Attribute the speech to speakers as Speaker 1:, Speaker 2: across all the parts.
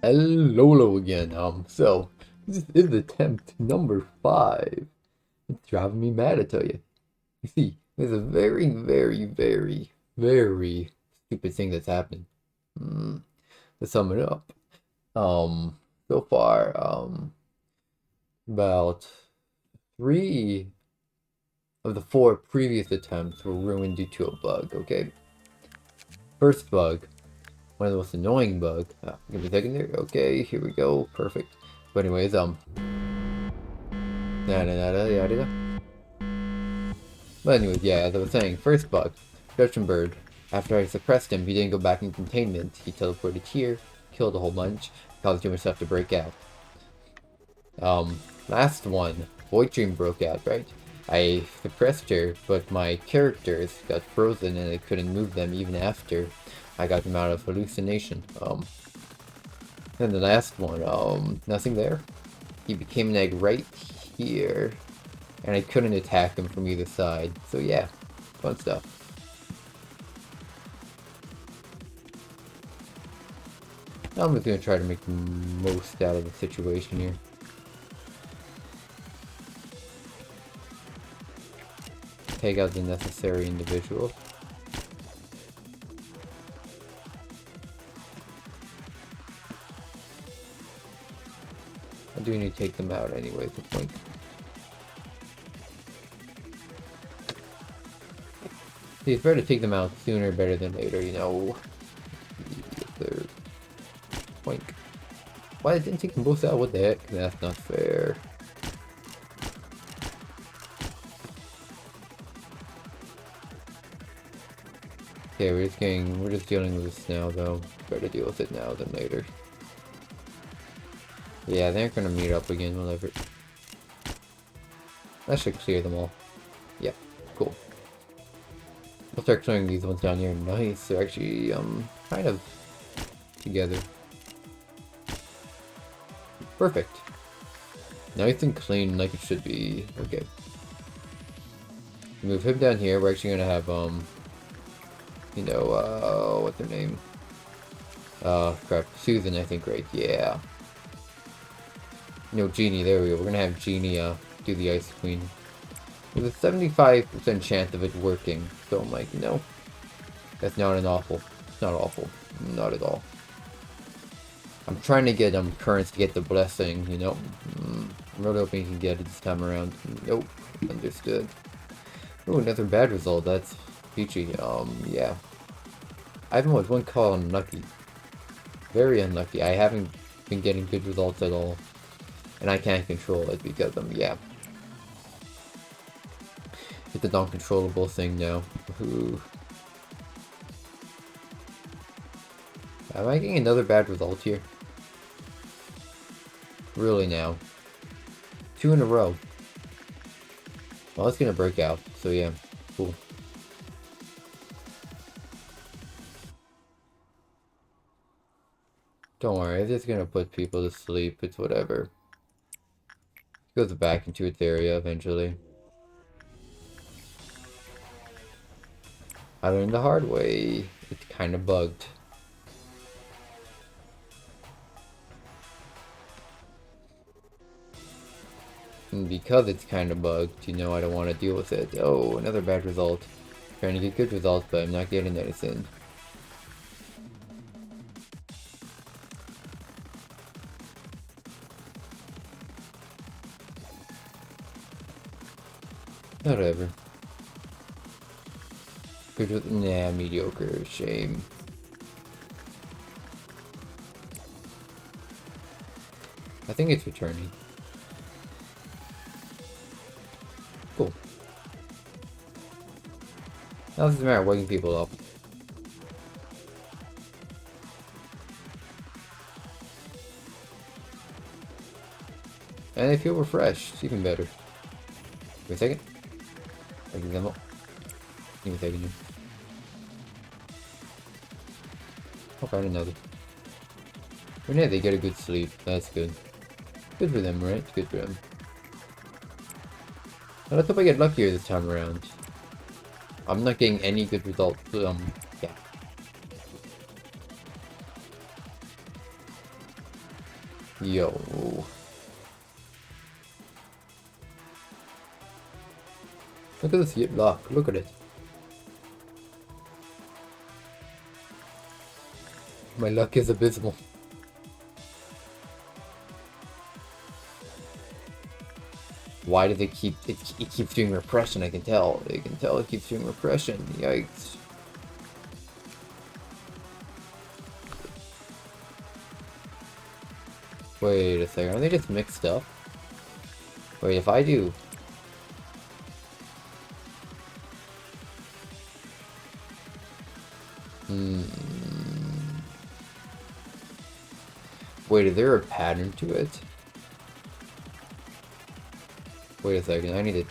Speaker 1: Hello again. So this is attempt number 5. It's driving me mad, I tell you. You see, there's a very stupid thing that's happened. Hmm. To sum it up, so far, about 3 of the 4 previous attempts were ruined due to a bug. Okay, first bug. One of the most annoying bug. Give me a second there. Okay, here we go. Perfect. But anyways, yada yada. But anyways, yeah, as I was saying, first bug, Judgment Bird. After I suppressed him, he didn't go back in containment. He teleported here, killed a whole bunch, caused too much stuff to break out. Last one, Void Dream broke out, right? I suppressed her, but my characters got frozen and I couldn't move them even after I got them out of hallucination. And the last one, nothing there. He became an egg right here, and I couldn't attack him from either side. So yeah, fun stuff. I'm just gonna try to make the most out of the situation here. Take out the necessary individuals. I do need to take them out anyway, at the point. See, it's better to take them out sooner better than later, you know. Third point. Why I didn't take them both out? What the heck? That's not fair. Okay, we're just dealing with this now though. Better deal with it now than later. Yeah, they're gonna meet up again whenever. That should clear them all. Yeah, cool. We'll start clearing these ones down here. Nice, they're actually kind of together. Perfect. Nice and clean like it should be. Okay. Move him down here. We're actually gonna have you know, what's her name? Crap, Susan, I think, right? Yeah. No, Genie, there we go. We're gonna have Genie, do the Ice Queen. There's a 75% chance of it working, so I'm like, no. That's not an awful. It's not awful. Not at all. I'm trying to get, currents to get the blessing, you know? I'm really hoping you can get it this time around. Nope. Understood. Oh, another bad result. That's peachy. Yeah. I've been with one call unlucky. Very unlucky. I haven't been getting good results at all. And I can't control it because yeah. It's a non-controllable thing now. Ooh. Am I getting another bad result here? Really now? 2 in a row. Well, it's gonna break out, so yeah. Cool. Don't worry, it's just gonna put people to sleep. It's whatever. It goes back into its area eventually. I learned the hard way. It's kind of bugged. And because it's kind of bugged, you know, I don't want to deal with it. Oh, another bad result. Trying to get good results, but I'm not getting anything. Whatever. Good with, nah, mediocre. Shame. I think it's returning. Cool. Now this is a matter of waking people up. And they feel refreshed. It's even better. Wait a second. I can them up. Give me a second. I'll find another. But yeah, they get a good sleep. That's good. Good for them, right? Good for them. But let's hope I get luckier this time around. I'm not getting any good results. Yeah. Yo. Look at this luck. Look at it. My luck is abysmal. Why do they keep... It keeps doing repression, I can tell. I can tell it keeps doing repression. Yikes. Wait a second, are they just mixed up? Wait, if I do... Wait, is there a pattern to it? Wait a second, I need to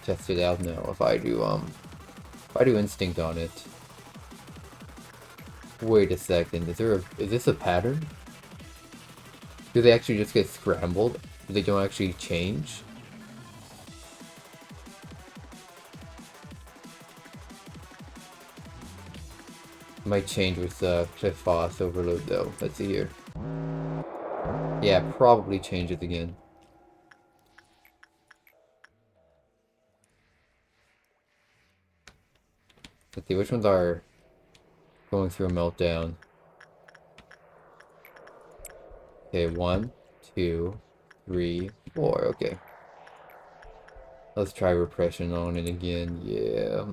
Speaker 1: test it out now. If I do instinct on it. Wait a second, is this a pattern? Do they actually just get scrambled? They don't actually change? Might change with Cliff Foss overload though. Let's see here. Yeah, probably changes again. Let's see which ones are going through a meltdown. Okay, 1, 2, 3, 4. Okay. Let's try repression on it again. Yeah.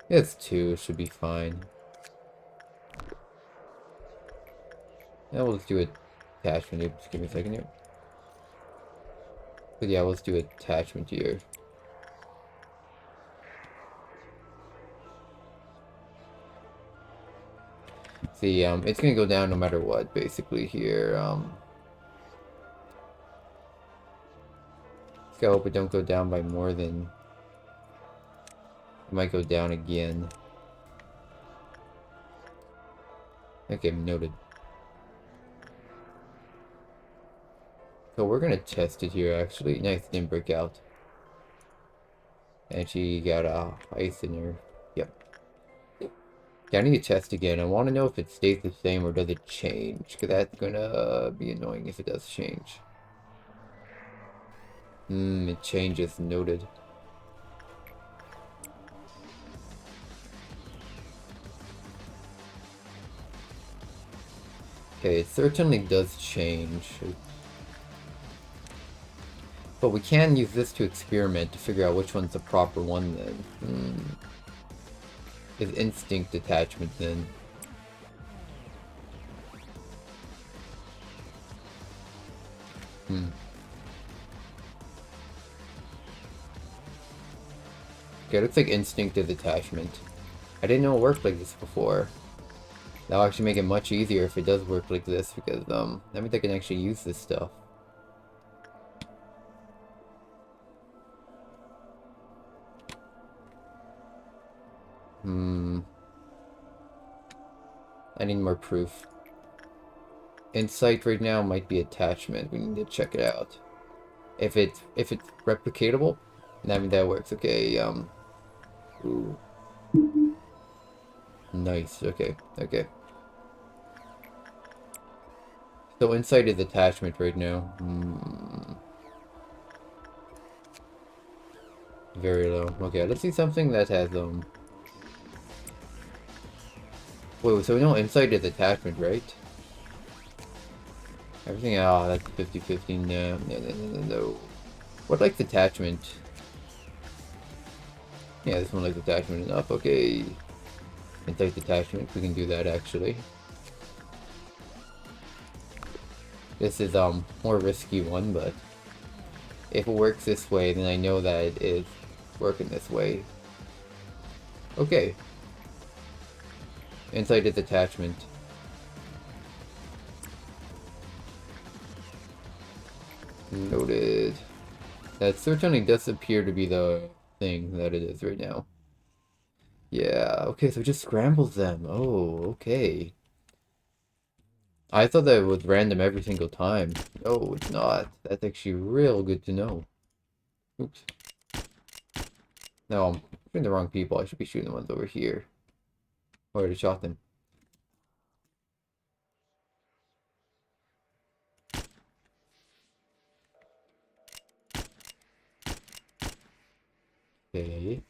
Speaker 1: It's 2. It should be fine. Now we'll just do attachment. Just give me a second here. But yeah, let's do attachment here. See, it's gonna go down no matter what, basically here. Let's hope it don't go down by more than... It might go down again. Okay, noted. So we're gonna test it here, actually. Nice, didn't break out. And she got ice in her. Yep. Yeah, I need to test again. I want to know if it stays the same or does it change. Because that's gonna be annoying if it does change. It changes. Noted. Okay, it certainly does change. But we can use this to experiment to figure out which one's the proper one then. Is instinct attachment then? Okay, it looks like instinct is attachment. I didn't know it worked like this before. That'll actually make it much easier if it does work like this, because that means I can actually use this stuff. I need more proof. Insight right now might be attachment. We need to check it out. If it's replicatable, that means that works. Okay, ooh. Nice, okay. So insight is attachment right now. Very low. Okay, let's see something that has wait, so we know insight is attachment, right? Everything, that's 50-50. No. What likes attachment? Yeah, this one likes attachment enough. Okay. Insight attachment, we can do that actually. This is more risky one, but if it works this way, then I know that it is working this way. Okay. Insight is attachment. Noted. That certainly does appear to be the thing that it is right now. Yeah, okay, so it just scrambles them. Oh, okay. I thought that it was random every single time. No, it's not. That's actually real good to know. Oops. No, I'm shooting the wrong people. I should be shooting the ones over here. I already shot them. Okay.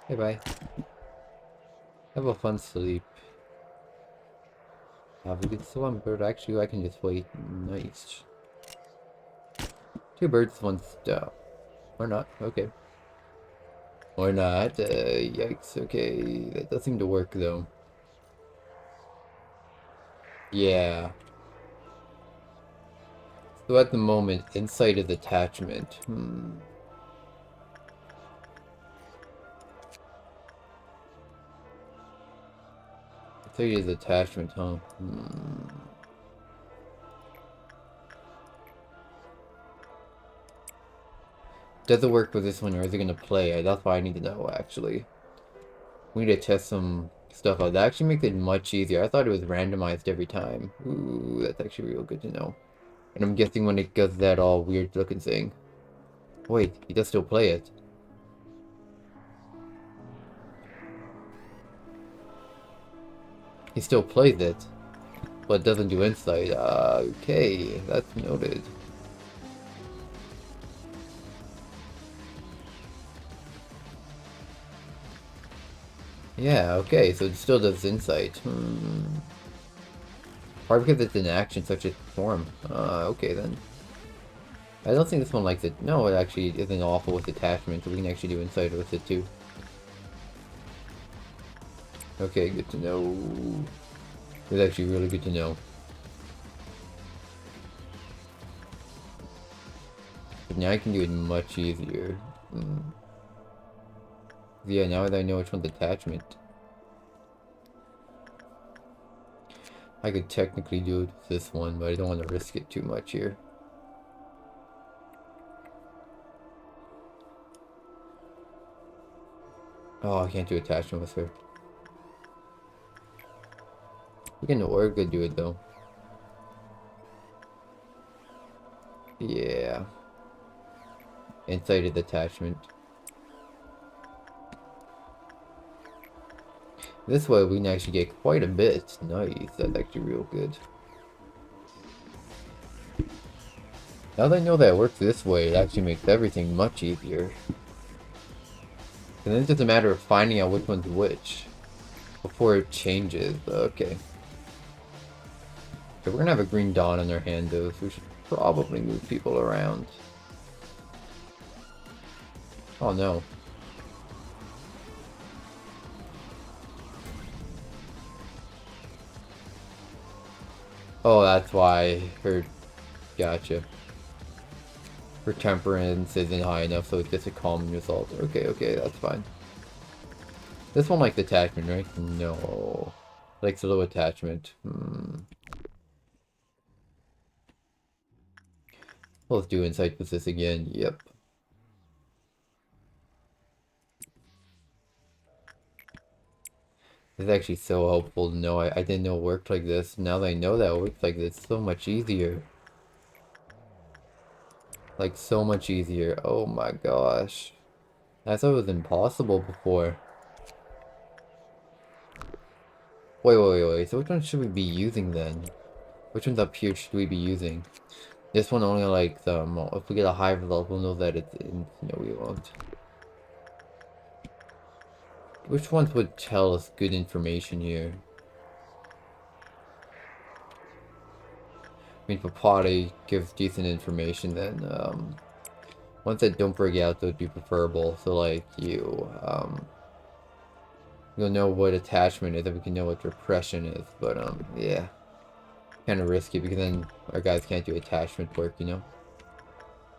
Speaker 1: Bye bye. Have a fun sleep. Have a good slumber, but actually I can just wait. Nice. 2 birds, 1 stone. Or not, okay. Or not, yikes, okay. That does seem to work though. Yeah. So at the moment, insight is attachment. Insight is attachment, huh? Does it work with this one, or is it gonna play? That's why I need to know, actually. We need to test some stuff out. That actually makes it much easier. I thought it was randomized every time. Ooh, that's actually real good to know. And I'm guessing when it does that all weird looking thing. Wait, he does still play it. He still plays it, but doesn't do insight. Okay, that's noted. Yeah, okay, so it still does insight. Probably because it's an action such as form. Okay then. I don't think this one likes it. No, it actually isn't awful with attachment, so we can actually do insight with it too. Okay, good to know. It's actually really good to know. But now I can do it much easier. Yeah, now that I know which one's attachment. I could technically do it with this one, but I don't want to risk it too much here. Oh, I can't do attachment with her. We can Orga do it though. Yeah. Insighted attachment. This way we can actually get quite a bit. Nice, that's actually real good. Now that I know that it works this way, it actually makes everything much easier. And then it's just a matter of finding out which one's which before it changes. Okay. Okay, we're gonna have a green dawn on our hand though, so we should probably move people around. Oh no. Oh, that's why her... Gotcha. Her temperance isn't high enough, so it gets a calming result. Okay, okay, that's fine. This one likes attachment, right? No. Likes a low attachment. Let's do insight with this again. Yep. It's actually so helpful to know. I didn't know it worked like this. Now that I know that it works like this, it's so much easier. Like, so much easier. Oh my gosh. I thought it was impossible before. Wait. So which one should we be using then? Which ones up here should we be using? This one only like if we get a high result, we'll know that it's in, no, we won't. Which ones would tell us good information here? I mean, Papati gives decent information, then, ones that don't break out, would be preferable. So, like, you'll know what attachment is, and we can know what repression is. But, yeah. Kind of risky, because then our guys can't do attachment work, you know?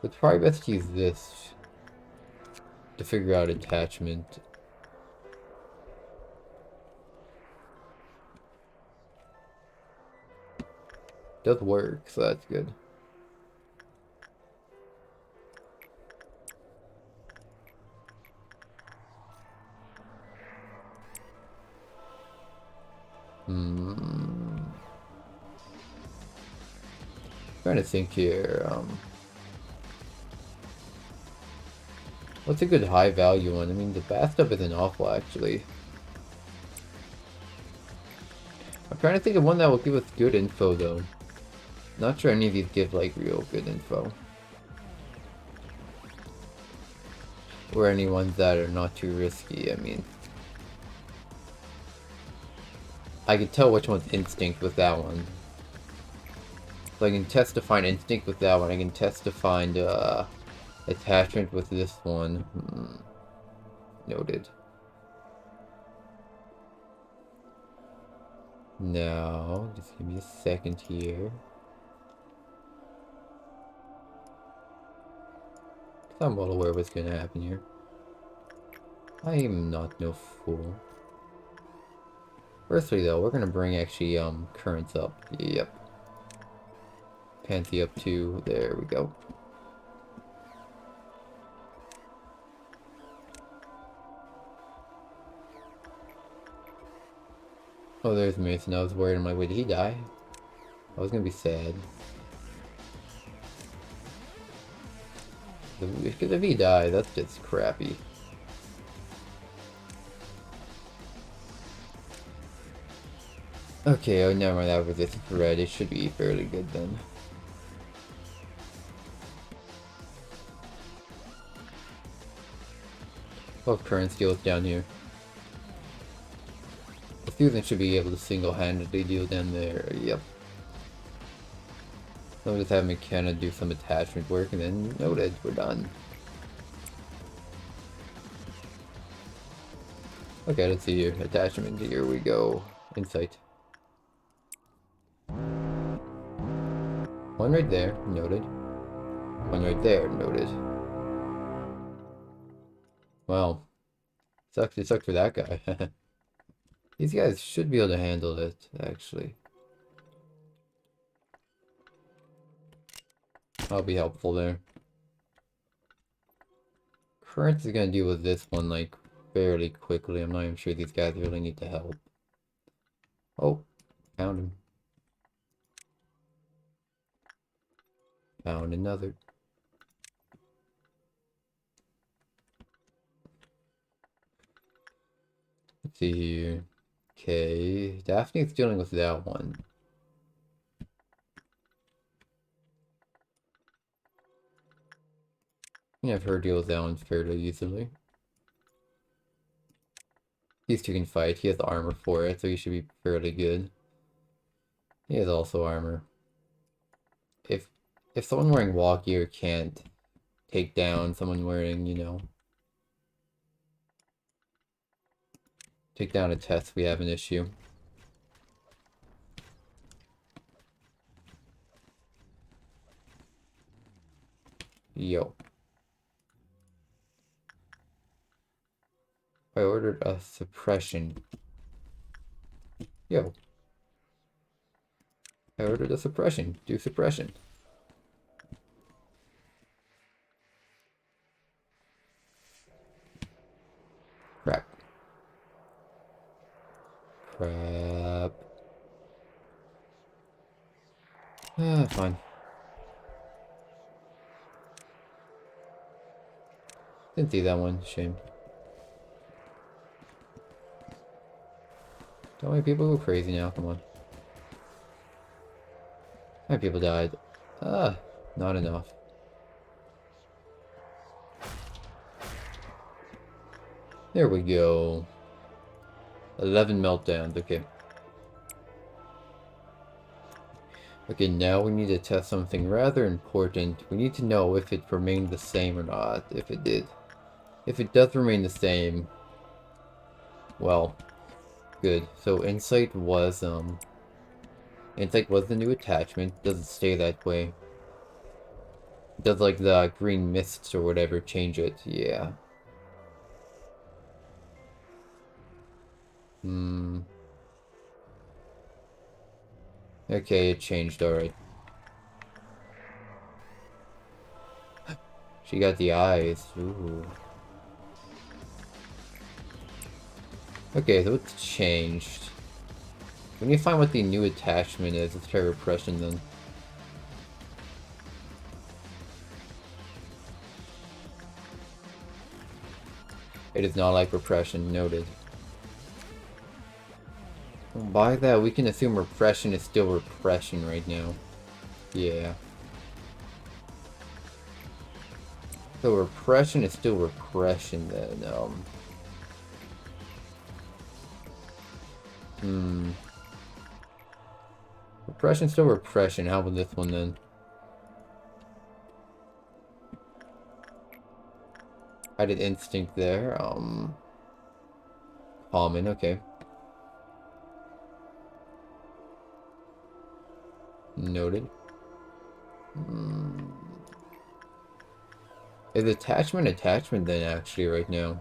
Speaker 1: It's probably best to use this to figure out attachment. Does work, so that's good. Trying to think here. What's a good high value one? I mean, the bathtub isn't awful, actually. I'm trying to think of one that will give us good info, though. Not sure any of these give, like, real good info. Or any ones that are not too risky, I mean. I can tell which one's instinct with that one. So I can test to find instinct with that one. I can test to find, attachment with this one. Noted. Now, just give me a second here. I'm well aware what's gonna happen here. I am not no fool. Firstly, though, we're gonna bring actually, currents up. Yep. Pansy up to, there we go. Oh, there's Mason. I was worried. I'm like, wait, did he die? I was gonna be sad. Because if he died, that's just crappy. Okay, oh, never mind. That was just red. It should be fairly good then. Oh, current skills down here. The student should be able to single-handedly deal down there. Yep. So we'll just have McKenna do some attachment work, and then noted, we're done. Okay, let's see here. Attachment, here we go. Insight. One right there, noted. One right there, noted. Well, it sucked for that guy. These guys should be able to handle it, actually. I'll be helpful there. Current is gonna deal with this one, like, fairly quickly. I'm not even sure these guys really need to help. Oh, found him. Found another. Let's see here. Okay, Daphne's dealing with that one. You can have her deal with that one fairly easily. These two can fight. He has armor for it, so he should be fairly good. He has also armor. If someone wearing wall gear can't take down someone wearing, you know, take down a test, we have an issue. Yo. I ordered a suppression. Yo. I ordered a suppression. Do suppression. Crap. Crap. Ah, fine. Didn't see that one. Shame. Don't make people go crazy now. Come on. How many people died? Ah, not enough. There we go. 11 meltdowns. Okay. Okay, now we need to test something rather important. We need to know if it remained the same or not. If it did. If it does remain the same, well, good. So Insight was the new attachment. Does it stay that way? Does like the green mists or whatever change it? Yeah. Okay, it changed, alright. She got the eyes. Ooh. Okay, so it's changed. We need to find what the new attachment is. Let's try repression then. It is not like repression, noted. by that, we can assume repression is still repression right now. Yeah. So repression is still repression then, Repression's still repression. How about this one then? I did instinct there. Common, okay. Noted. Is attachment then actually right now?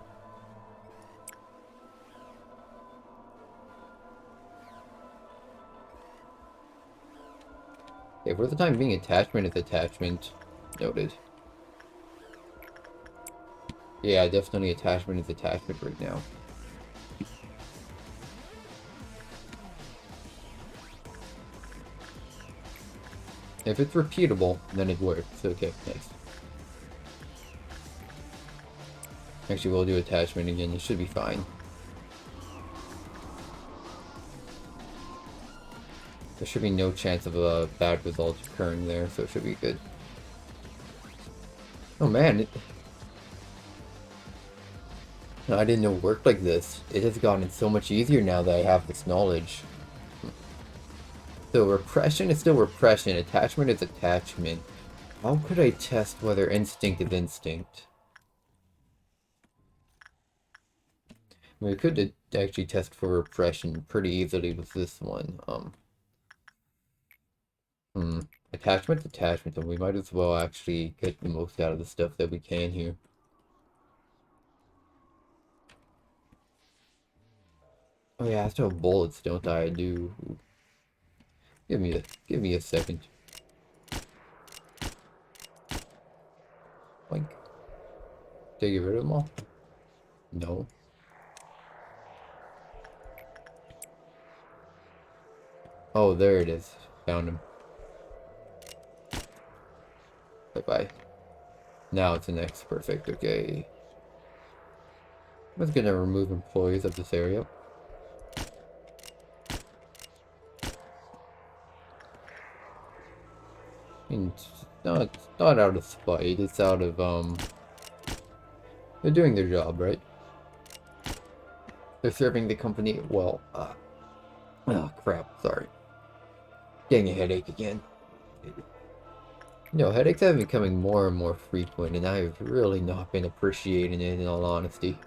Speaker 1: Okay, for the time being, attachment is attachment. Noted. Yeah, definitely attachment is attachment right now. If it's repeatable, then it works. Okay, nice. Actually, we'll do attachment again. It should be fine. There should be no chance of a bad result occurring there, so it should be good. Oh man, I didn't know it worked like this. It has gotten so much easier now that I have this knowledge. So repression is still repression, attachment is attachment. How could I test whether instinct is instinct? I mean, we could actually test for repression pretty easily with this one. Attachment to attachment, and we might as well actually get the most out of the stuff that we can here. Oh yeah, I still have bullets, don't I? I do. Give me a second. Like, did I get rid of them all? No. Oh, there it is. Found him. Bye-bye. Now it's an X. Perfect. Okay. I'm just gonna remove employees of this area. And it's not out of spite. It's out of, they're doing their job, right? They're serving the company well. Oh, crap. Sorry. Getting a headache again. No, headaches have been becoming more and more frequent, and I've really not been appreciating it, in all honesty.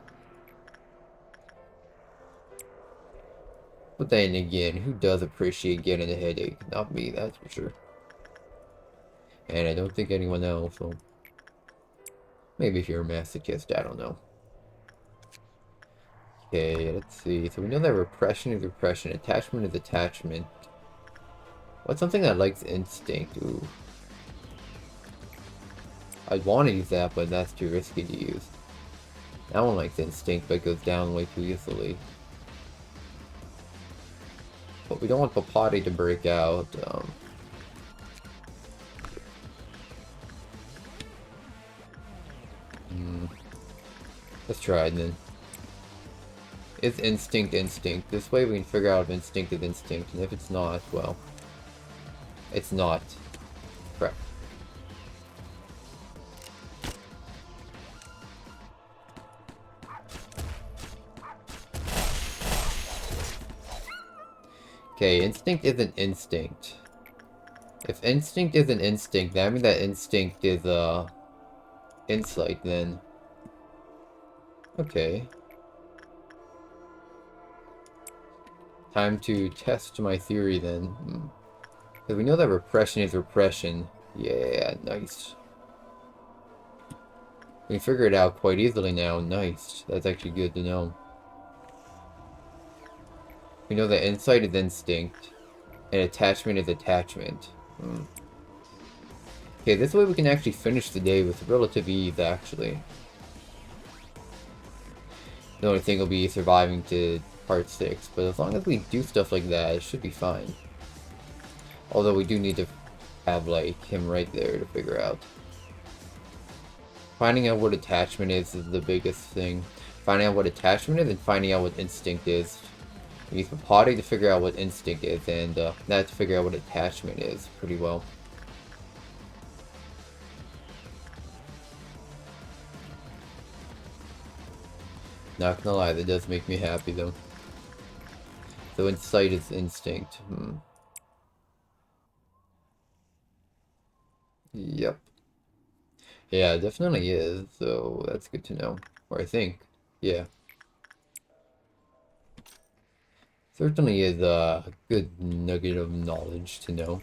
Speaker 1: But then again, who does appreciate getting a headache? Not me, that's for sure. And I don't think anyone else, so... Maybe if you're a masochist, I don't know. Okay, let's see. So we know that repression is repression, attachment is attachment. What's something that likes instinct? Ooh. I'd want to use that, but that's too risky to use. That one likes instinct, but goes down way too easily. But we don't want the potty to break out. Let's try it then. Is instinct instinct? This way we can figure out if instinct is instinct, and if it's not, well, it's not. Crap. Okay, instinct isn't instinct. If instinct isn't instinct, that means that instinct is, insight then. Okay. Time to test my theory then. Because we know that repression is repression. Yeah, nice. We figure it out quite easily now. Nice. That's actually good to know. We know that insight is instinct, and attachment is attachment. Okay, this way we can actually finish the day with relative ease, actually. The only thing will be surviving to part 6, but as long as we do stuff like that, it should be fine. Although we do need to have, like, him right there to figure out. Finding out what attachment is the biggest thing. Finding out what attachment is and finding out what instinct is. We use the potty to figure out what instinct is, and that to figure out what attachment is pretty well. Not gonna lie, that does make me happy though. So insight is instinct. Yep. Yeah, it definitely is, so that's good to know. Or I think. Yeah. Certainly is a good nugget of knowledge to know.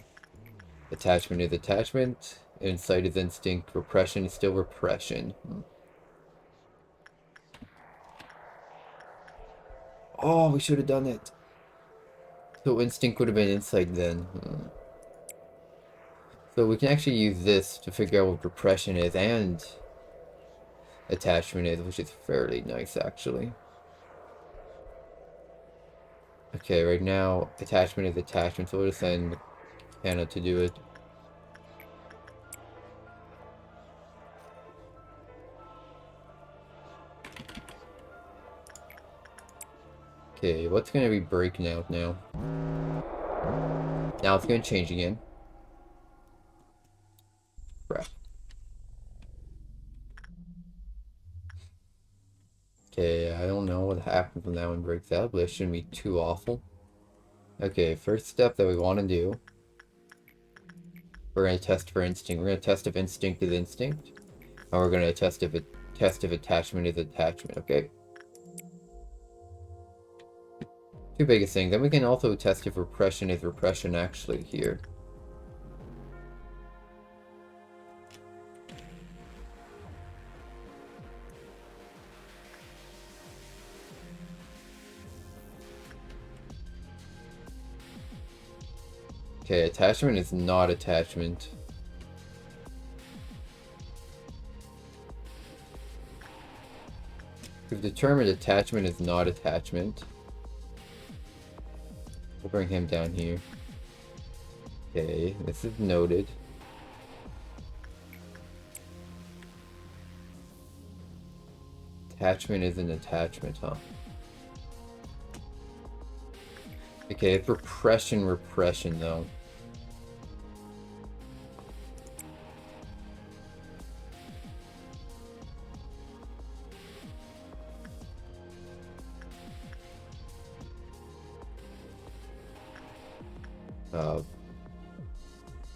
Speaker 1: Attachment is attachment, insight is instinct, repression is still repression. Oh, we should have done it. So instinct would have been insight then. So we can actually use this to figure out what repression is and attachment is, which is fairly nice actually. Okay, right now attachment is attachment, so we'll just send Hannah to do it. Okay, what's gonna be breaking out now? Now it's gonna change again. Crap. Okay, I don't know what happens when that one breaks out, but it shouldn't be too awful. Okay, first step that we want to do, we're going to test for instinct. We're going to test if instinct is instinct, and we're going to test if attachment is attachment, okay? Two biggest things. Then we can also test if repression is repression actually here. Okay, attachment is not attachment. We've determined attachment is not attachment. We'll bring him down here. Okay, this is noted. Attachment is an attachment, huh? Okay, it's repression though.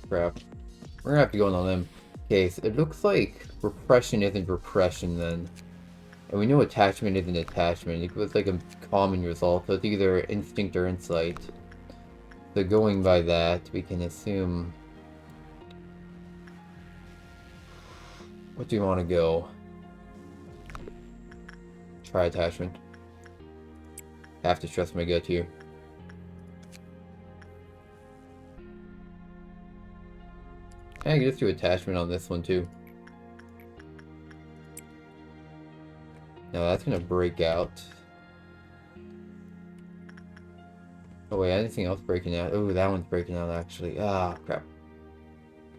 Speaker 1: Crap. We're gonna have to go on them. Okay, so it looks like repression isn't repression then. And we know attachment isn't attachment. It was like a common result, so it's either instinct or insight. So going by that, we can assume... What do you want to go? Try attachment. Have to trust my gut here. I can just do attachment on this one too. Now that's gonna break out. Oh wait, anything else breaking out? Oh, that one's breaking out actually. Ah, crap.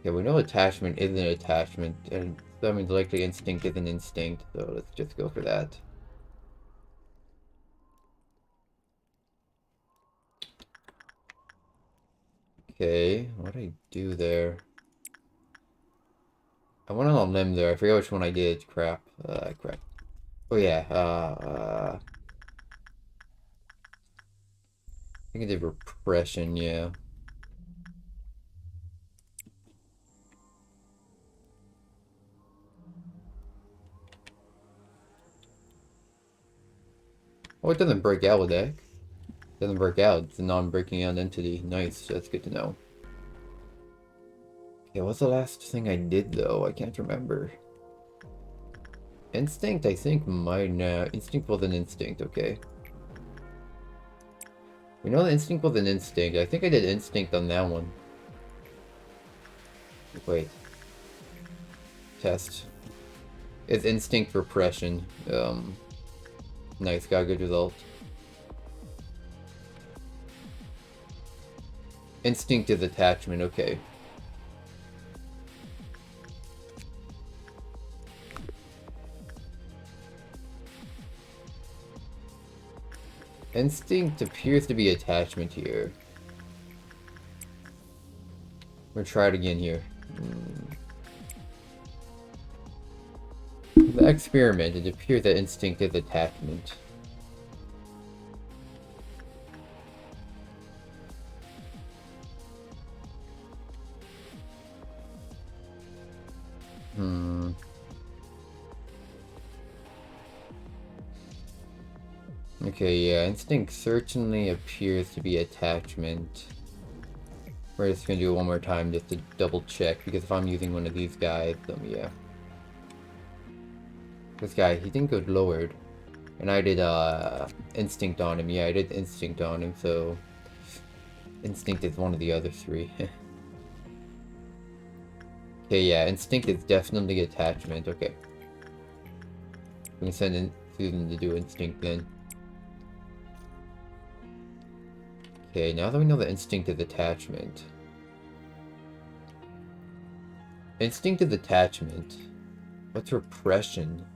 Speaker 1: Okay, we know attachment isn't attachment, and that means likely instinct isn't instinct, so let's just go for that. Okay, what did I do there? I went on a limb there. I forget which one I did. Crap. Crap. Oh yeah. I think I did repression. Yeah. Oh, it doesn't break out with that. It doesn't break out. It's a non-breaking out entity. Nice. That's good to know. Okay, what's the last thing I did though? I can't remember. Instinct, I think might. Instinct was an instinct. Okay. We know the instinct was an instinct. I think I did instinct on that one. Wait. Test. It's instinct repression. Nice, got a good result. Instinct is attachment, okay. Instinct appears to be attachment here. We'll try it again here. The experiment, it appears that instinct is attachment. Okay, yeah, instinct certainly appears to be attachment. We're just gonna do it one more time just to double check, because if I'm using one of these guys, then yeah. This guy, he didn't go lowered. And I did instinct on him. Yeah, I did instinct on him, so instinct is one of the other three. Okay, yeah, instinct is definitely attachment. Okay. We can send in Susan to do instinct then. Okay, now that we know that instinct is attachment. Instinct is attachment. What's repression?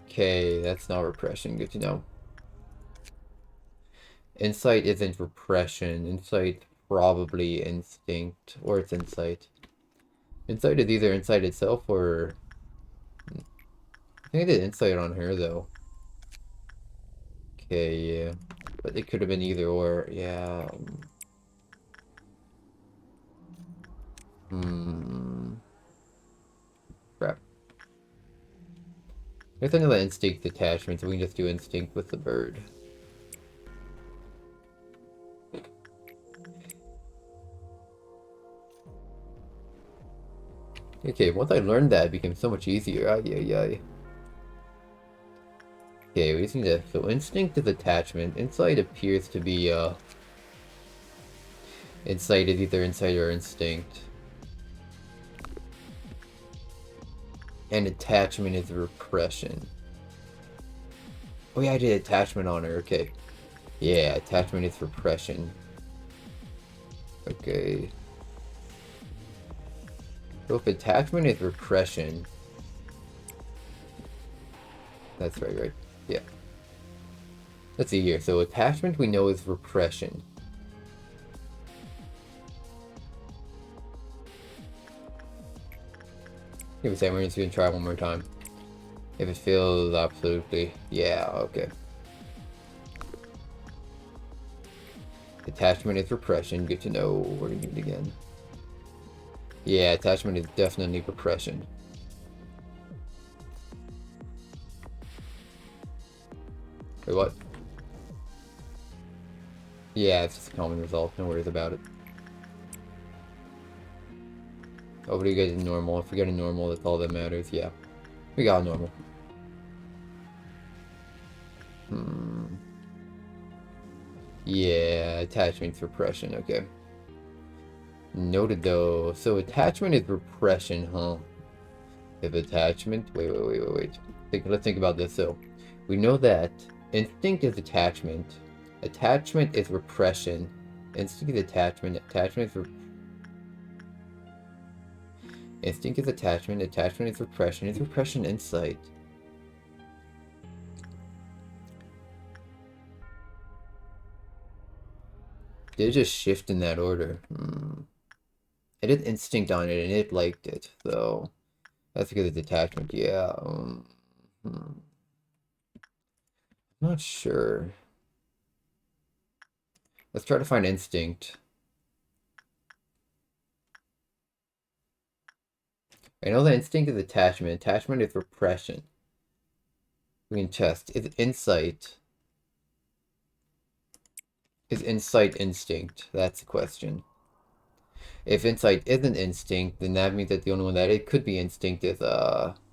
Speaker 1: Okay, that's not repression. Good to know. Insight isn't repression. Insight probably instinct. Or it's insight. Insight is either insight itself or... I think I did insight on her though. Okay, yeah. But it could have been either or. Yeah. Crap. There's another instinct attachment, so we can just do instinct with the bird. Okay, once I learned that, it became so much easier. Ay, ay, ay. Okay, we just need to... So instinct is attachment. Insight appears to be, Insight is either insight or instinct. And attachment is repression. Oh yeah, I did attachment on her, okay. Yeah, attachment is repression. Okay. So if attachment is repression... That's right? Yeah. Let's see here. So attachment we know is repression. Give me a second, we're just gonna try one more time. If it feels absolutely... Yeah, okay. Attachment is repression. Good to know. We're gonna do it again. Yeah, attachment is definitely repression. Wait, what? Yeah, it's just a common result. No worries about it. Oh, but you guys is normal. If we get a normal, that's all that matters. Yeah. We got a normal. Yeah, attachment's repression. Okay. Noted though. So attachment is repression, huh? If attachment... Wait. Let's think about this. So, we know that instinct is attachment. Attachment is repression. Instinct is attachment. Attachment is Instinct is attachment. Attachment is repression. Is repression insight? Did it just shift in that order? I did instinct on it and it liked it, so that's because it's attachment. Yeah. Not sure. Let's try to find instinct. I know that instinct is attachment. Attachment is repression. We can test. Is insight? Is insight instinct? That's the question. If insight isn't instinct, then that means that the only one that it could be instinct is,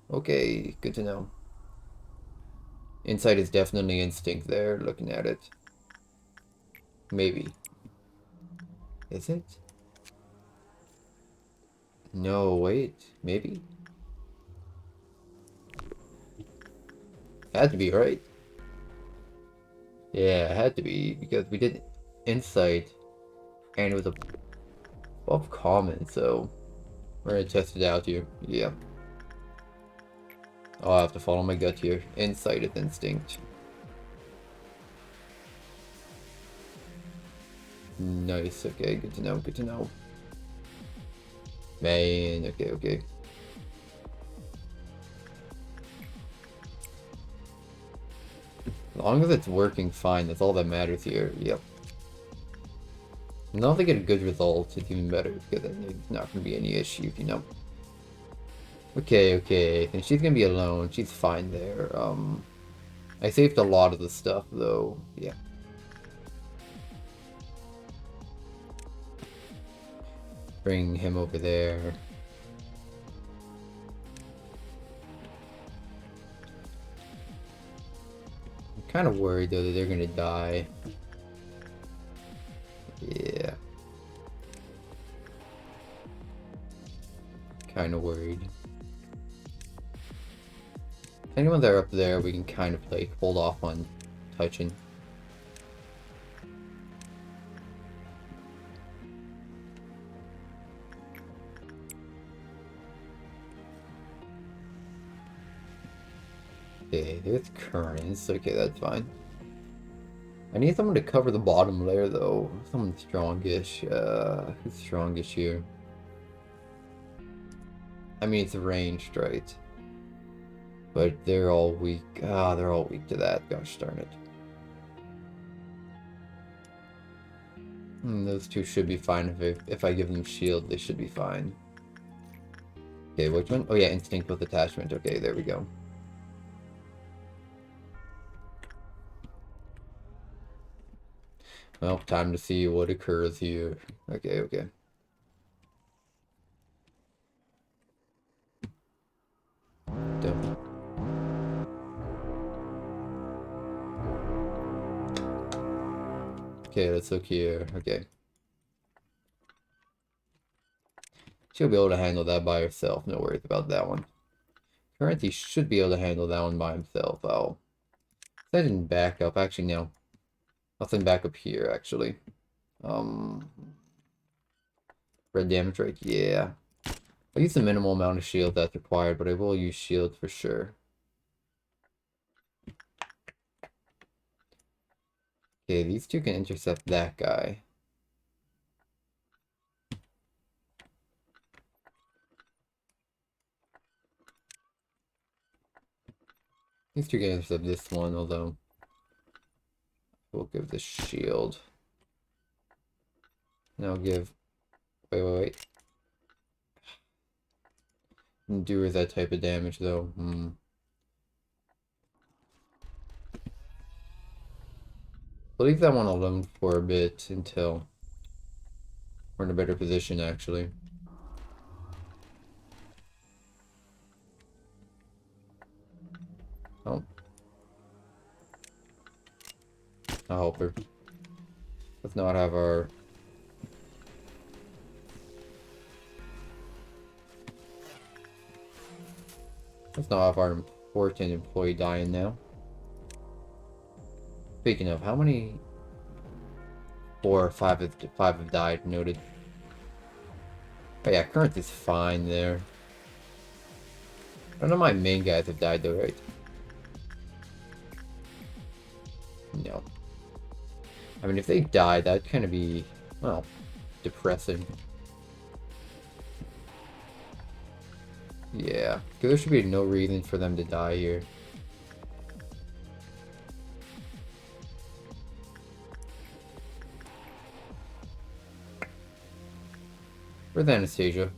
Speaker 1: okay, good to know. Insight is definitely instinct there, looking at it. Maybe. Is it? No, wait. Maybe? Had to be, right? Yeah, it had to be, because we did insight, and it was above common, so... We're gonna test it out here. Yeah. I'll have to follow my gut here. Insight is instinct. Nice, okay, good to know, good to know. Man, okay, okay. As long as it's working fine, that's all that matters here. Yep. Now if they get a good result, it's even better, because then there's not going to be any issues, you know. Okay, okay, and she's going to be alone. She's fine there. I saved a lot of the stuff, though. Yeah. Bring him over there. I'm kind of worried, though, that they're going to die. Yeah. Kind of worried. Anyone that are up there, we can kind of like hold off on touching. Okay, there's currents. Okay, that's fine. I need someone to cover the bottom layer, though. Someone strongish. Who's strongish here? I mean, it's ranged, right? But they're all weak. Ah, they're all weak to that. Gosh darn it. Those two should be fine. If I give them shield, they should be fine. Okay, which one? Oh yeah, instinct with attachment. Okay, there we go. Well, time to see what occurs here. Okay, okay. Done. Okay, let's look here. Okay. She'll be able to handle that by herself. No worries about that one. Currently should be able to handle that one by himself. I'll send back up. Actually, no. I'll send back up here, actually. Red damage rate, yeah. I'll use the minimal amount of shield that's required, but I will use shield for sure. Okay, these two can intercept that guy. These two can intercept this one, although we'll give this shield. And I'll give... Wait. Endures that type of damage, though. I'll leave that one alone for a bit until we're in a better position, actually. Oh. I'll help her. Let's not have our... Let's not have our important employee dying now. Speaking of, how many... 4 or 5 have died, noted. Oh yeah, current is fine there. None of my main guys have died though, right? No. I mean, if they died, that'd kind of be, well, depressing. Yeah, because there should be no reason for them to die here. Where's Anastasia?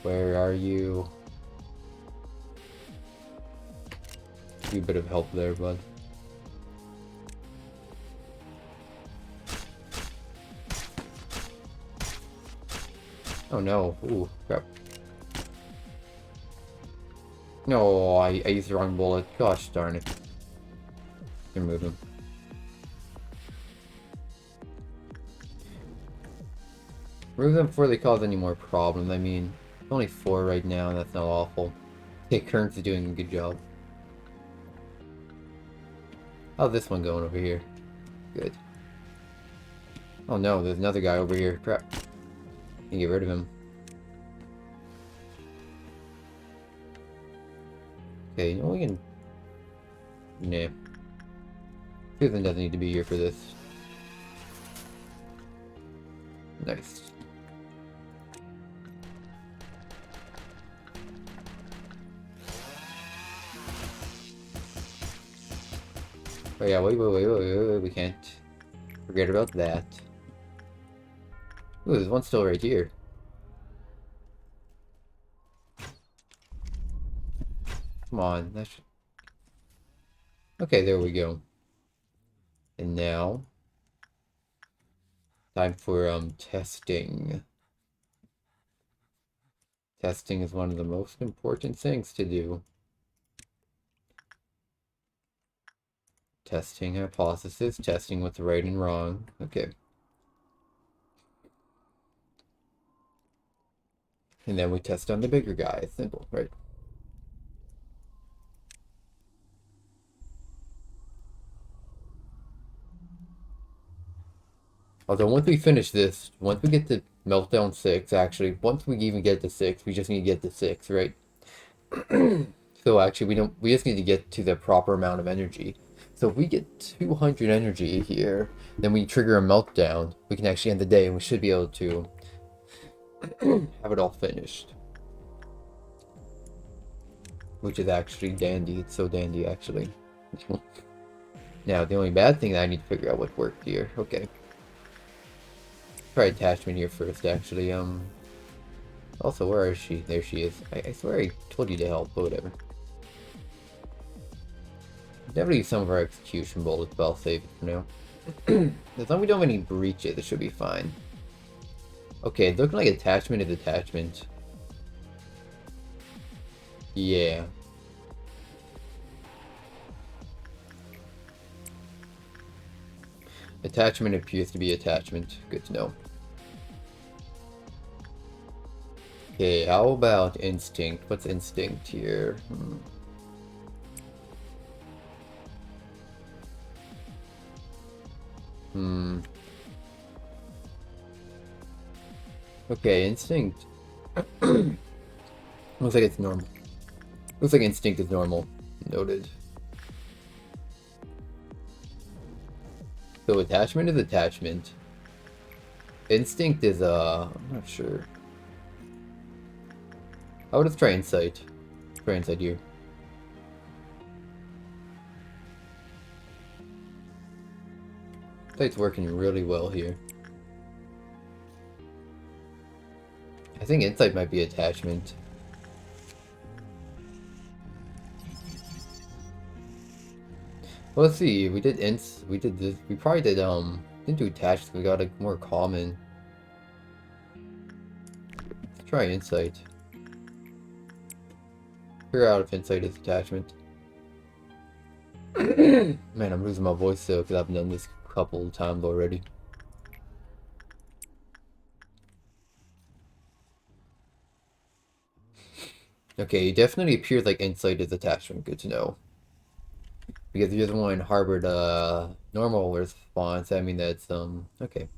Speaker 1: Where are you? Give you a bit of help there, bud. Oh no. Ooh, crap. No, I used the wrong bullet. Gosh darn it. Remove him. Remove them before they cause any more problems. I mean, only 4 right now, and that's not awful. Okay, Kern's doing a good job. How's this one going over here? Good. Oh no, there's another guy over here. Crap. And get rid of him. Okay, you know we can... Nah. Susan doesn't need to be here for this. Nice. Oh yeah, wait, we can't forget about that. Ooh, there's one still right here. Come on, that should... Okay, there we go. And now... time for, testing. Testing is one of the most important things to do. Testing hypothesis, testing what's right and wrong. Okay. And then we test on the bigger guy. It's simple, right? Although once we finish this, once we get to Meltdown 6, actually, once we even get to 6, we just need to get to 6, right? So actually, we just need to get to the proper amount of energy. So if we get 200 energy here, then we trigger a meltdown, we can actually end the day, and we should be able to have it all finished. Which is actually dandy. It's so dandy, actually. Now, the only bad thing that I need to figure out what worked here. Okay. Try attachment here first, actually. Also, where is she? There she is. I swear I told you to help, but whatever. Definitely some of our execution bullets, but I'll save it for now. As long as we don't have any breaches, it should be fine. Okay, looking like attachment is attachment. Yeah. Attachment appears to be attachment. Good to know. Okay, how about instinct? What's instinct here? Okay, instinct. Looks like it's normal. Looks like instinct is normal. Noted. So attachment is attachment. Instinct is, I'm not sure. I would have tried insight. Try insight here. Insight's working really well here. I think insight might be attachment. Well, let's see. We did this. We probably did didn't do attachment. We got a more common. Let's try insight. Figure out if insight is attachment. Man, I'm losing my voice though because I've done this a couple of times already. Okay, it definitely appears like insight is attachment. Good to know. Because you're the one harbored normal response. I mean that's okay.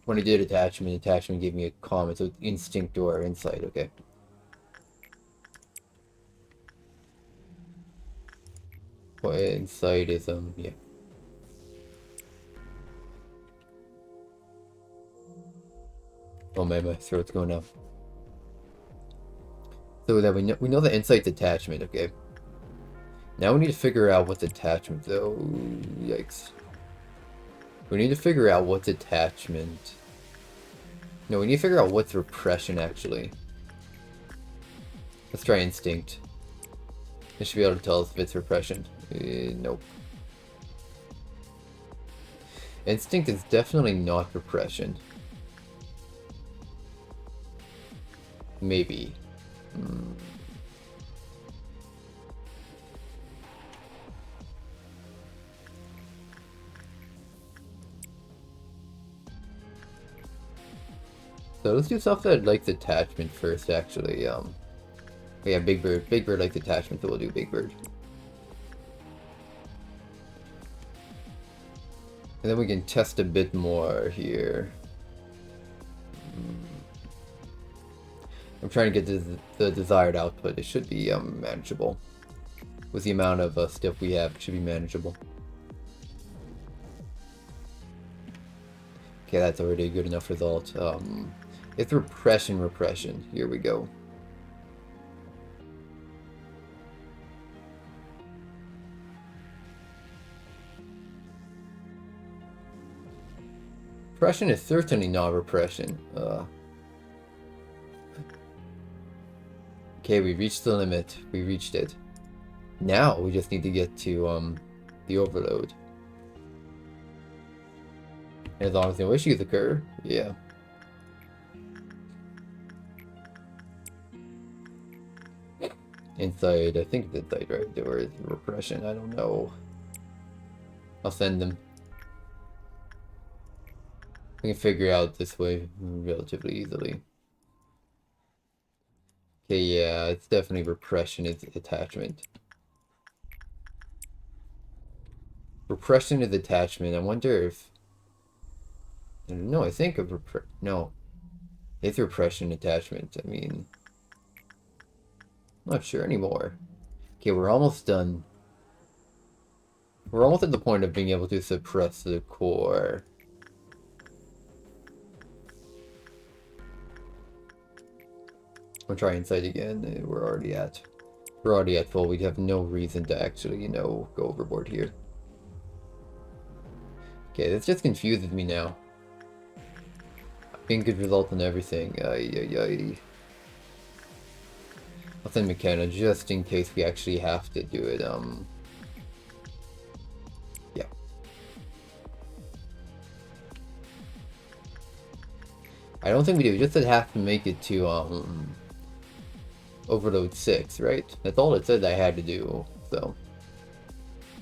Speaker 1: When I did attachment gave me a comment, so it's instinct or insight, okay. Well, insight is yeah. Oh man, my throat's going now. So that we know the insight's attachment, okay. Now we need to figure out what's attachment though. Yikes. We need to figure out what's attachment. No, we need to figure out what's repression actually. Let's try instinct. It should be able to tell us if it's repression. Nope. Instinct is definitely not repression. Maybe. So let's do stuff that likes attachment first, actually. Yeah, Big Bird. Big Bird likes attachment, so we'll do Big Bird. And then we can test a bit more here. I'm trying to get the desired output. It should be manageable. With the amount of stuff we have, it should be manageable. Okay, that's already a good enough result. It's repression. Here we go. Repression is certainly not repression. Okay, we reached the limit. We reached it. Now we just need to get to the overload. And as long as no issues occur, yeah. Inside, I think it's inside, right? There is repression, I don't know. I'll send them. We can figure it out this way relatively easily. Okay, yeah, it's definitely repression is attachment. Repression is attachment. I wonder if... I don't know, I think of no. It's repression attachment. I mean... I'm not sure anymore. Okay, we're almost done. We're almost at the point of being able to suppress the core. I'll try inside again. We're already at full. We have no reason to actually, you know, go overboard here. Okay, this just confuses me now. Getting good result on everything. I'll send McKenna just in case we actually have to do it. Yeah. I don't think we do. We just have to make it to overload 6, right? That's all it said I had to do. So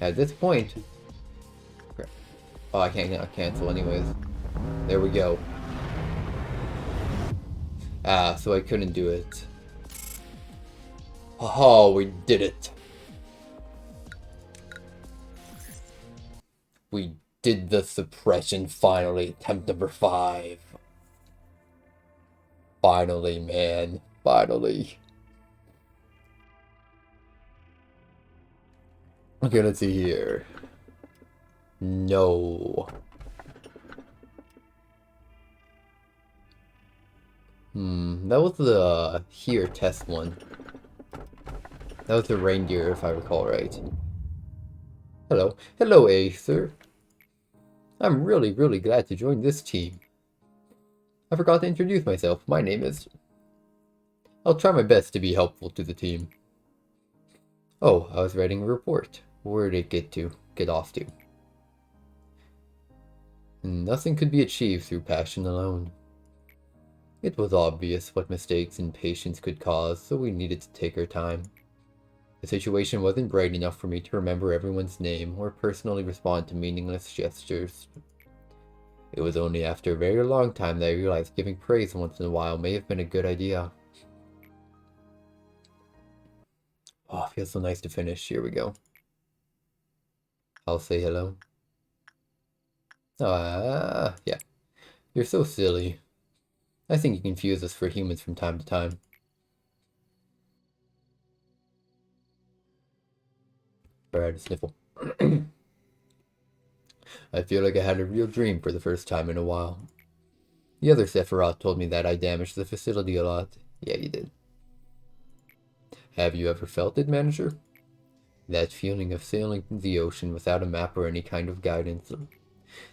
Speaker 1: at this point, oh, I can't not cancel anyways. There we go. Ah, so I couldn't do it. Oh, we did it. We did the suppression finally. Attempt number 5. Finally, man. Finally. Okay, let's see here. No. That was the here test one. That was the reindeer, if I recall right. Hello. Hello, Aether. I'm really glad to join this team. I forgot to introduce myself. My name is... I'll try my best to be helpful to the team. Oh, I was writing a report. Where did it get off to? Nothing could be achieved through passion alone. It was obvious what mistakes and patience could cause, so we needed to take our time. The situation wasn't bright enough for me to remember everyone's name or personally respond to meaningless gestures. It was only after a very long time that I realized giving praise once in a while may have been a good idea. Oh, it feels so nice to finish. Here we go. I'll say hello. Yeah. You're so silly. I think you confuse us for humans from time to time. Alright, a sniffle. I feel like I had a real dream for the first time in a while. The other Sephiroth told me that I damaged the facility a lot. Yeah, you did. Have you ever felt it, Manager? That feeling of sailing through the ocean without a map or any kind of guidance.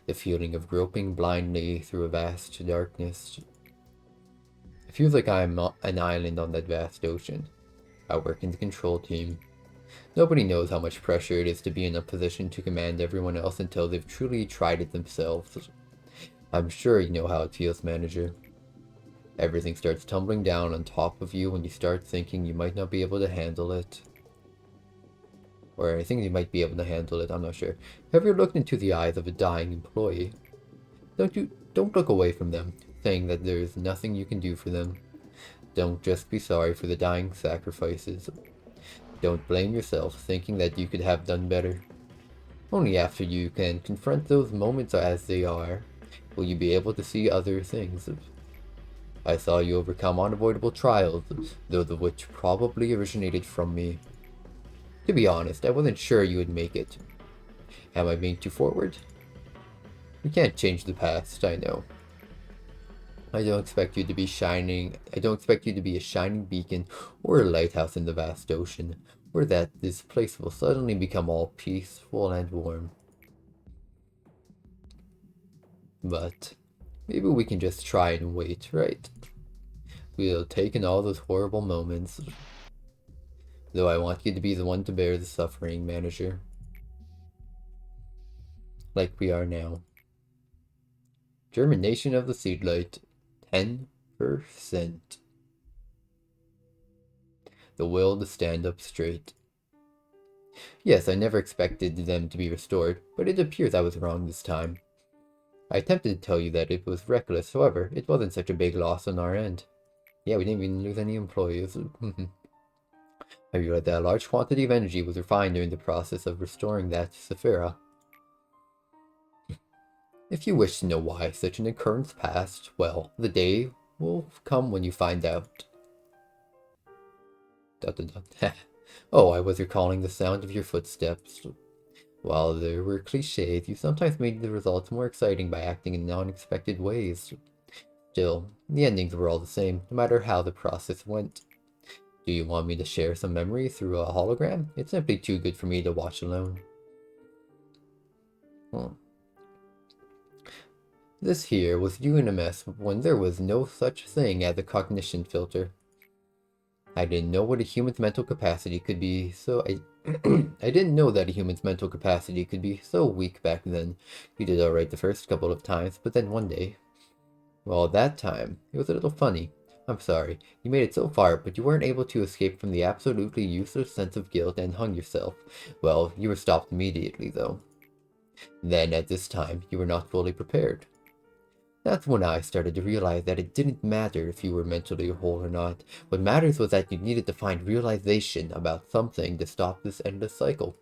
Speaker 1: The feeling of groping blindly through a vast darkness. It feels like I am an island on that vast ocean. I work in the control team. Nobody knows how much pressure it is to be in a position to command everyone else until they've truly tried it themselves. I'm sure you know how it feels, Manager. Everything starts tumbling down on top of you when you start thinking you might not be able to handle it. Or I think you might be able to handle it, I'm not sure. Have you looked into the eyes of a dying employee? Don't look away from them, saying that there's nothing you can do for them. Don't just be sorry for the dying sacrifices. Don't blame yourself, thinking that you could have done better. Only after you can confront those moments as they are, will you be able to see other things. I saw you overcome unavoidable trials, those of which probably originated from me. To be honest, I wasn't sure you would make it. Am I being too forward? We can't change the past, I know. I don't expect you to be a shining beacon or a lighthouse in the vast ocean, or that this place will suddenly become all peaceful and warm. But maybe we can just try and wait, right? We'll take in all those horrible moments. Though I want you to be the one to bear the suffering, manager. Like we are now. Germination of the seedlight, 10%. The will to stand up straight. Yes, I never expected them to be restored, but it appears I was wrong this time. I attempted to tell you that it was reckless, however, it wasn't such a big loss on our end. Yeah, we didn't even lose any employees. I realized that a large quantity of energy was refined during the process of restoring that Sephira. If you wish to know why such an occurrence passed, well, the day will come when you find out. ... Oh, I was recalling the sound of your footsteps. While there were cliches, you sometimes made the results more exciting by acting in unexpected ways. Still, the endings were all the same, no matter how the process went. Do you want me to share some memories through a hologram? It's simply too good for me to watch alone. This here was you in a mess when there was no such thing as a cognition filter. I didn't know what a human's mental capacity could be, so I didn't know that a human's mental capacity could be so weak back then. You did alright the first couple of times, but then one day... Well, that time, it was a little funny. I'm sorry, you made it so far, but you weren't able to escape from the absolutely useless sense of guilt and hung yourself. Well, you were stopped immediately, though. Then, at this time, you were not fully prepared. That's when I started to realize that it didn't matter if you were mentally whole or not. What matters was that you needed to find realization about something to stop this endless cycle.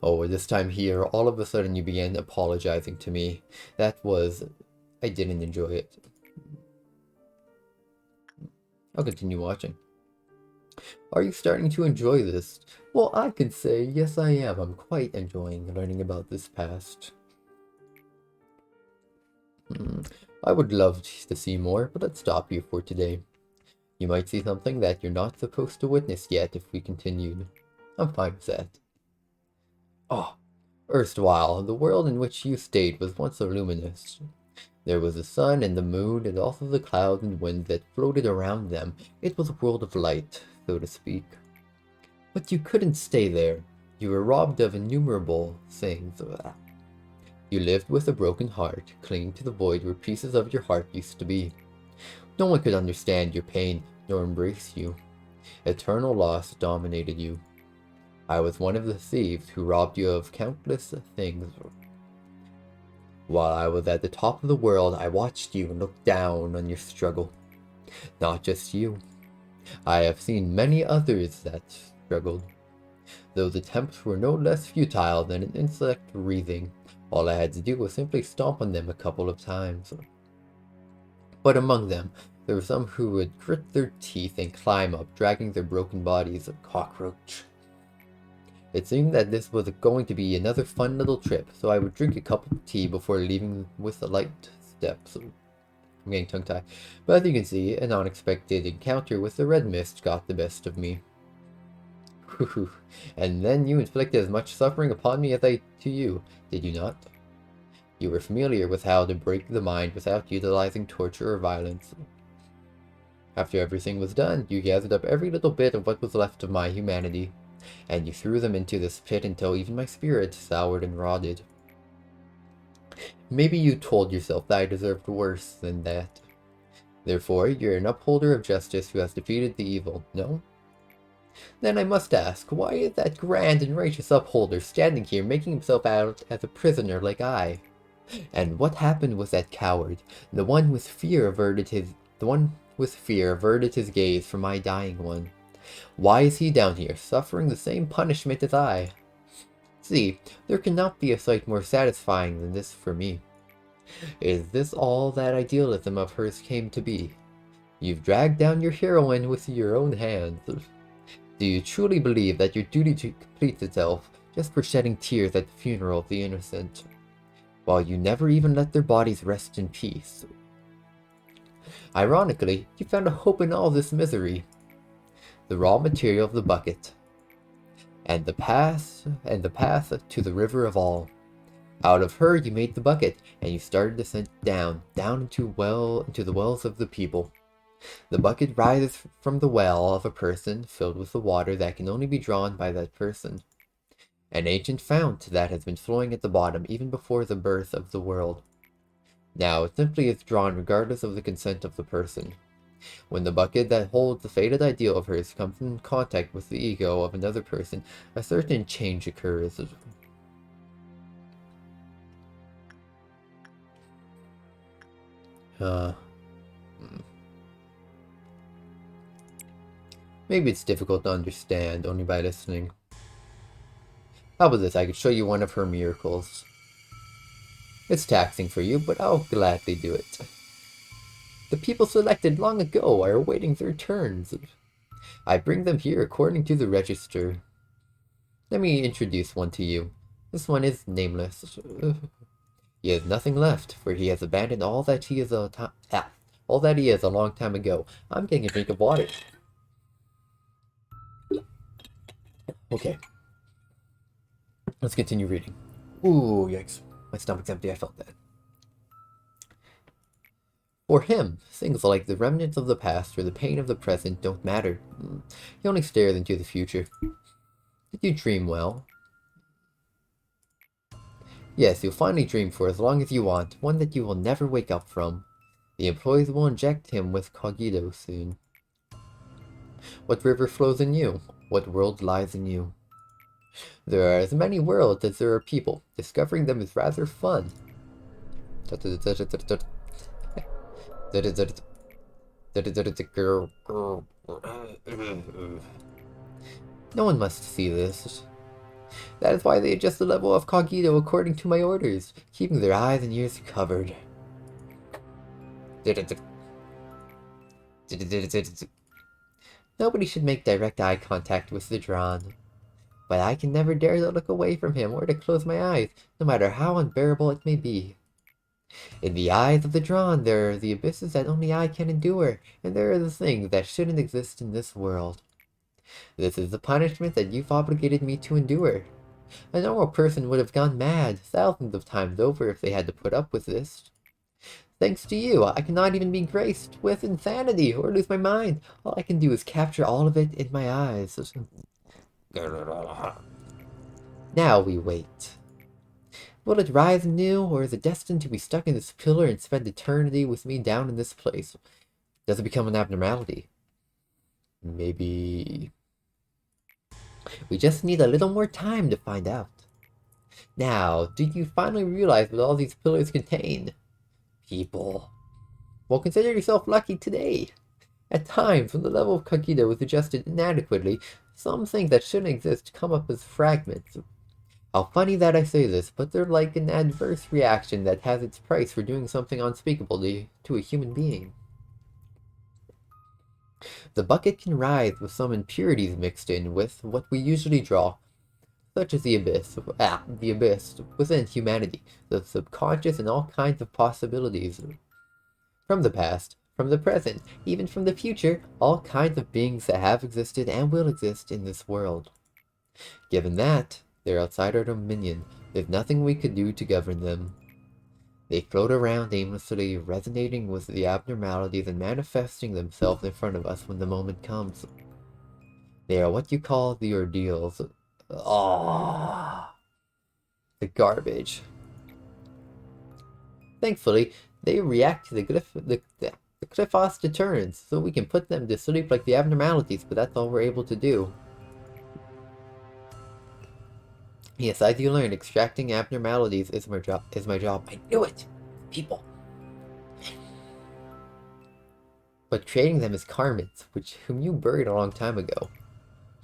Speaker 1: Oh, this time here, all of a sudden you began apologizing to me. I didn't enjoy it. I'll continue watching. Are you starting to enjoy this? Well, I can say, yes I am. I'm quite enjoying learning about this past. I would love to see more, but let's stop you for today. You might see something that you're not supposed to witness yet if we continued. I'm fine with that. Oh, erstwhile, the world in which you stayed was once so luminous. There was the sun and the moon and also the clouds and wind that floated around them. It was a world of light, so to speak. But you couldn't stay there. You were robbed of innumerable things. You lived with a broken heart, clinging to the void where pieces of your heart used to be. No one could understand your pain, nor embrace you. Eternal loss dominated you. I was one of the thieves who robbed you of countless things. While I was at the top of the world, I watched you and looked down on your struggle. Not just you. I have seen many others that struggled. Those attempts were no less futile than an insect breathing. All I had to do was simply stomp on them a couple of times. But among them, there were some who would grit their teeth and climb up, dragging their broken bodies a cockroach. It seemed that this was going to be another fun little trip, so I would drink a cup of tea before leaving with a light step. So I'm getting tongue-tied. But as you can see, an unexpected encounter with the red mist got the best of me. And then you inflicted as much suffering upon me as I to you, did you not? You were familiar with how to break the mind without utilizing torture or violence. After everything was done, you gathered up every little bit of what was left of my humanity, and you threw them into this pit until even my spirit soured and rotted. Maybe you told yourself that I deserved worse than that. Therefore, you're an upholder of justice who has defeated the evil, no? Then I must ask, why is that grand and righteous upholder standing here making himself out as a prisoner like I? And what happened with that coward, the one with fear averted his gaze from my dying one? Why is he down here, suffering the same punishment as I? See, there cannot be a sight more satisfying than this for me. Is this all that idealism of hers came to be? You've dragged down your heroine with your own hands. Do you truly believe that your duty completes itself just for shedding tears at the funeral of the innocent, while you never even let their bodies rest in peace? Ironically, you found a hope in all this misery. The raw material of the bucket, and the path to the river of all. Out of her you made the bucket, and you started descent down into the wells of the people. The bucket rises from the well of a person, filled with the water that can only be drawn by that person. An ancient fount that has been flowing at the bottom even before the birth of the world. Now it simply is drawn regardless of the consent of the person. When the bucket that holds the faded ideal of hers comes in contact with the ego of another person, a certain change occurs. Maybe it's difficult to understand only by listening. How about this? I could show you one of her miracles. It's taxing for you, but I'll gladly do it. The people selected long ago are awaiting their turns. I bring them here according to the register. Let me introduce one to you. This one is nameless. He has nothing left, for he has abandoned all that he is a long time ago. I'm getting a drink of water. Okay. Let's continue reading. Ooh, yikes. My stomach's empty, I felt that. For him, things like the remnants of the past or the pain of the present don't matter. He only stares into the future. Did you dream well? Yes, you'll finally dream for as long as you want, one that you will never wake up from. The employees will inject him with cogito soon. What river flows in you? What world lies in you? There are as many worlds as there are people. Discovering them is rather fun. No one must see this. That is why they adjust the level of cogito according to my orders, keeping their eyes and ears covered. Nobody should make direct eye contact with the drawn. But I can never dare to look away from him or to close my eyes, no matter how unbearable it may be. In the eyes of the drawn, there are the abysses that only I can endure, and there are the things that shouldn't exist in this world. This is the punishment that you've obligated me to endure. A normal person would have gone mad thousands of times over if they had to put up with this. Thanks to you, I cannot even be graced with insanity or lose my mind. All I can do is capture all of it in my eyes. Now we wait. Will it rise anew, or is it destined to be stuck in this pillar and spend eternity with me down in this place? Does it become an abnormality? Maybe... We just need a little more time to find out. Now, do you finally realize what all these pillars contain? People. Well, consider yourself lucky today. At times, when the level of cogito is adjusted inadequately, some things that shouldn't exist come up as fragments. How funny that I say this, but they're like an adverse reaction that has its price for doing something unspeakable to a human being. The bucket can rise with some impurities mixed in with what we usually draw, such as the abyss within humanity, the subconscious and all kinds of possibilities. From the past, from the present, even from the future, all kinds of beings that have existed and will exist in this world. Given that, they're outside our dominion, there's nothing we could do to govern them. They float around aimlessly, resonating with the abnormalities and manifesting themselves in front of us when the moment comes. They are what you call the ordeals. The garbage. Thankfully, they react to the Cliffos deterrence, so we can put them to sleep like the abnormalities, but that's all we're able to do. Yes, as you learn, extracting abnormalities is my job. I knew it! People. But creating them is Carmen's, whom you buried a long time ago.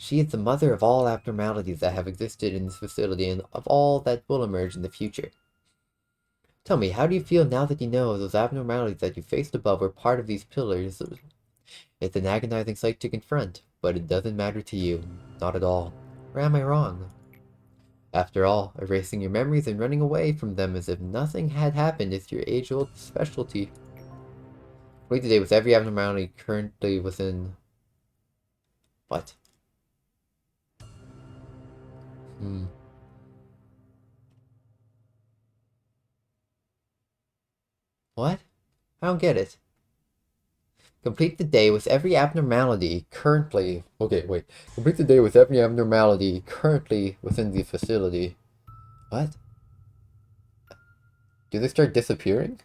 Speaker 1: She is the mother of all abnormalities that have existed in this facility and of all that will emerge in the future. Tell me, how do you feel now that you know those abnormalities that you faced above were part of these pillars? It's an agonizing sight to confront, but it doesn't matter to you. Not at all. Or am I wrong? After all, erasing your memories and running away from them as if nothing had happened is your age-old specialty. Wait today with every abnormality currently within... What? What? I don't get it. Complete the day with every abnormality currently... Okay, wait. Complete the day with every abnormality currently within the facility. What? Do they start disappearing?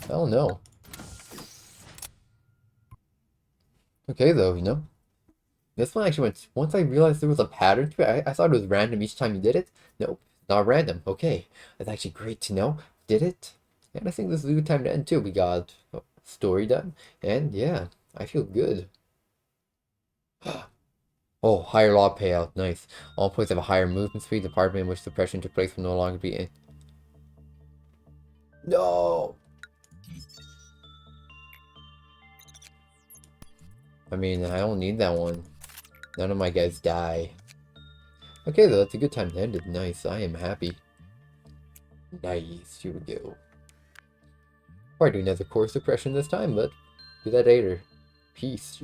Speaker 1: Oh no. Okay though, you know. This one actually went... Once I realized there was a pattern to it, I thought it was random each time you did it. Nope, not random. Okay, that's actually great to know. Did it? And I think this is a good time to end too. We got story done. And yeah, I feel good. Oh, higher law payout. Nice. All points have a higher movement speed. The department in which suppression took place will no longer be in. No! I mean, I don't need that one. None of my guys die. Okay, though, that's a good time to end it. Nice. I am happy. Nice. Here we go. Probably do another core suppression this time, but do that later. Peace.